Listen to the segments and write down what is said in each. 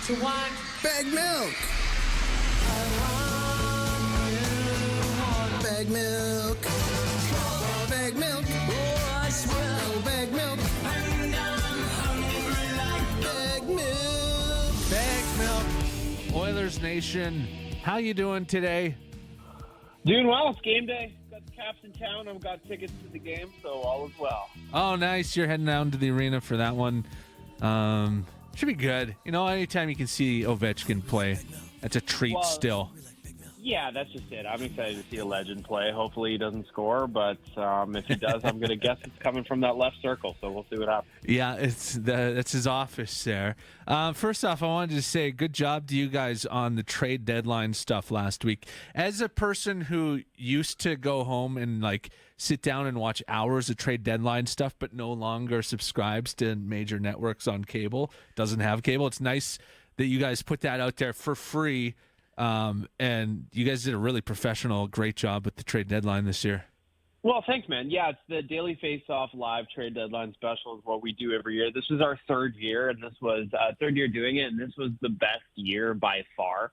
BaggedMilk. BaggedMilk. BaggedMilk. Oh, I swear. Oh, BaggedMilk. BaggedMilk. Oilers Nation, how you doing today? Doing well. It's game day. Got the Caps in town. I've got tickets to the game, so all is well. Oh, nice. You're heading down to the arena for that one. Should be good. You know, anytime you can see Ovechkin play, that's a treat still. Yeah, that's just it. I'm excited to see a legend play. Hopefully he doesn't score, but if he does, I'm going to guess it's coming from that left circle, so we'll see what happens. Yeah, that's his office there. First off, I wanted to say good job to you guys on the trade deadline stuff last week. As a person who used to go home and sit down and watch hours of trade deadline stuff, but no longer subscribes to major networks on cable, doesn't have cable, it's nice that you guys put that out there for free. And you guys did a really professional, great job with the trade deadline this year. Well, thanks, man. Yeah, it's the Daily Face-Off live trade deadline special is what we do every year. This was our third year, and this was third year doing it, and this was the best year by far.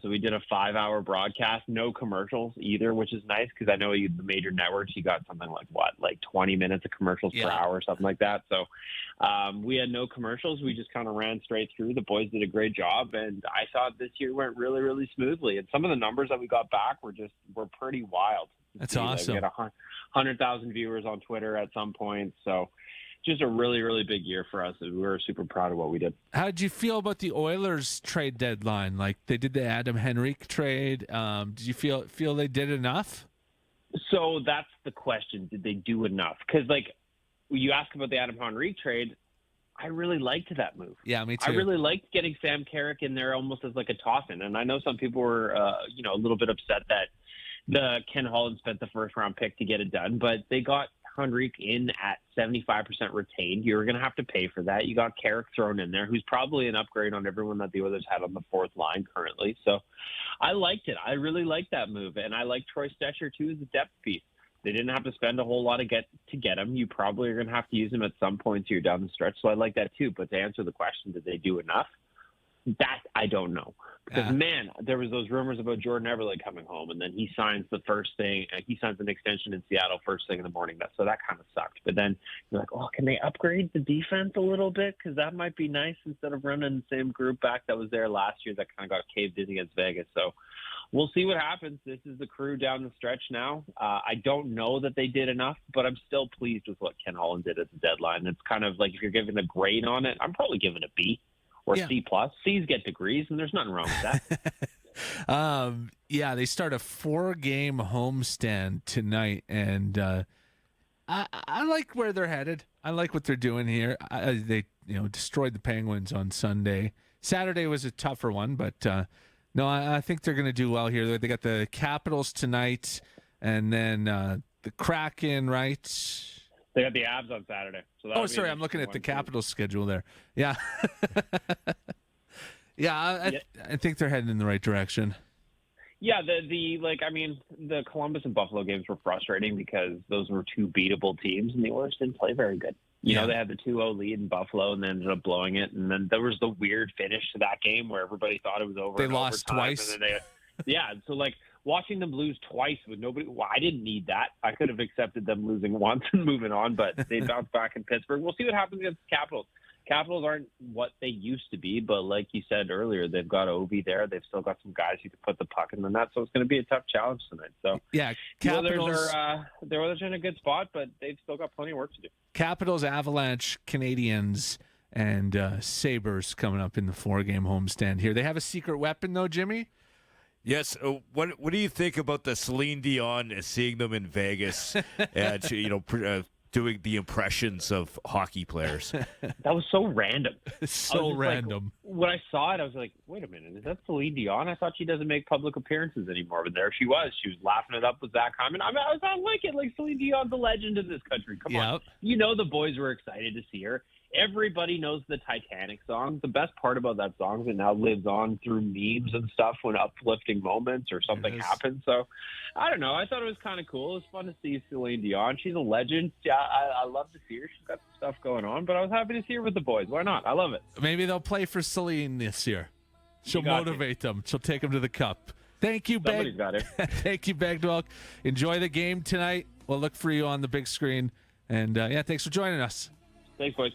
So we did a 5-hour broadcast, no commercials either, which is nice because I know the major networks, you got something like 20 minutes of commercials per hour or something like that. So we had no commercials. We just kind of ran straight through. The boys did a great job, and I thought this year went really, really smoothly. And some of the numbers that we got back were pretty wild. That's awesome. We had 100,000 viewers on Twitter at some point, so just a really, really big year for us. We were super proud of what we did. How did you feel about the Oilers trade deadline? Like they did the Adam Henrique trade. Did you feel they did enough? So that's the question. Did they do enough? Because you ask about the Adam Henrique trade, I really liked that move. Yeah, me too. I really liked getting Sam Carrick in there almost as like a toss-in. And I know some people were, a little bit upset that the Ken Holland spent the first-round pick to get it done, but they got Henrique in at 75% retained. You were going to have to pay for that. You got Carrick thrown in there, who's probably an upgrade on everyone that the Oilers had on the fourth line currently. So I liked it. I really liked that move, and I like Troy Stecher too as a depth piece. They didn't have to spend a whole lot to get him. You probably are going to have to use him at some point here down the stretch. So I like that too. But to answer the question, did they do enough? That I don't know. Because, man, there was those rumors about Jordan Eberle coming home, and then he signs the first thing. He signs an extension in Seattle first thing in the morning. So that kind of sucked. But then you're like, oh, can they upgrade the defense a little bit? Because that might be nice instead of running the same group back that was there last year that kind of got caved in against Vegas. So we'll see what happens. This is the Crew down the stretch now. I don't know that they did enough, but I'm still pleased with what Ken Holland did at the deadline. It's kind of like if you're giving a grade on it, I'm probably giving a B. Or C+. C's get degrees, and there's nothing wrong with that. They start a 4-game homestand tonight, and I like where they're headed. I like what they're doing here. They destroyed the Penguins on Sunday. Saturday was a tougher one, but no, I think they're going to do well here. They got the Capitals tonight, and then the Kraken, right? They got the Avs on Saturday. So sorry, I'm looking at the Capitals schedule there. Yeah. I think they're heading in the right direction. Yeah, the Columbus and Buffalo games were frustrating because those were two beatable teams, and the Oilers didn't play very good. You know, they had the 2-0 lead in Buffalo and then ended up blowing it. And then there was the weird finish to that game where everybody thought it was over. They lost twice. And then so watching them lose twice with nobody, I didn't need that. I could have accepted them losing once and moving on, but they bounced back in Pittsburgh. We'll see what happens against the Capitals. Capitals aren't what they used to be, but like you said earlier, they've got Ovi there. They've still got some guys who can put the puck in the net, so it's going to be a tough challenge tonight. So yeah, Capitals they're in a good spot, but they've still got plenty of work to do. Capitals, Avalanche, Canadiens, and Sabres coming up in the 4-game homestand here. They have a secret weapon, though, Jimmy. Yes. What do you think about the Celine Dion seeing them in Vegas and doing the impressions of hockey players? That was so random. So random. When I saw it, I was like, wait a minute, is that Celine Dion? I thought she doesn't make public appearances anymore, but there she was. She was laughing it up with Zach Hyman. I like it. Like, Celine Dion's a legend in this country. Come on. The boys were excited to see her. everybody knows the Titanic song. The best part about that song is it now lives on through memes and stuff when uplifting moments or something happens. So, I don't know. I thought it was kind of cool. It was fun to see Celine Dion. She's a legend. Yeah, I love to see her. She's got some stuff going on, but I was happy to see her with the boys. Why not? I love it. Maybe they'll play for Celine this year. She'll motivate them. She'll take them to the cup. Thank you, Somebody's got it. Thank you, BaggedMilk. Enjoy the game tonight. We'll look for you on the big screen. And, thanks for joining us. Thanks, boys.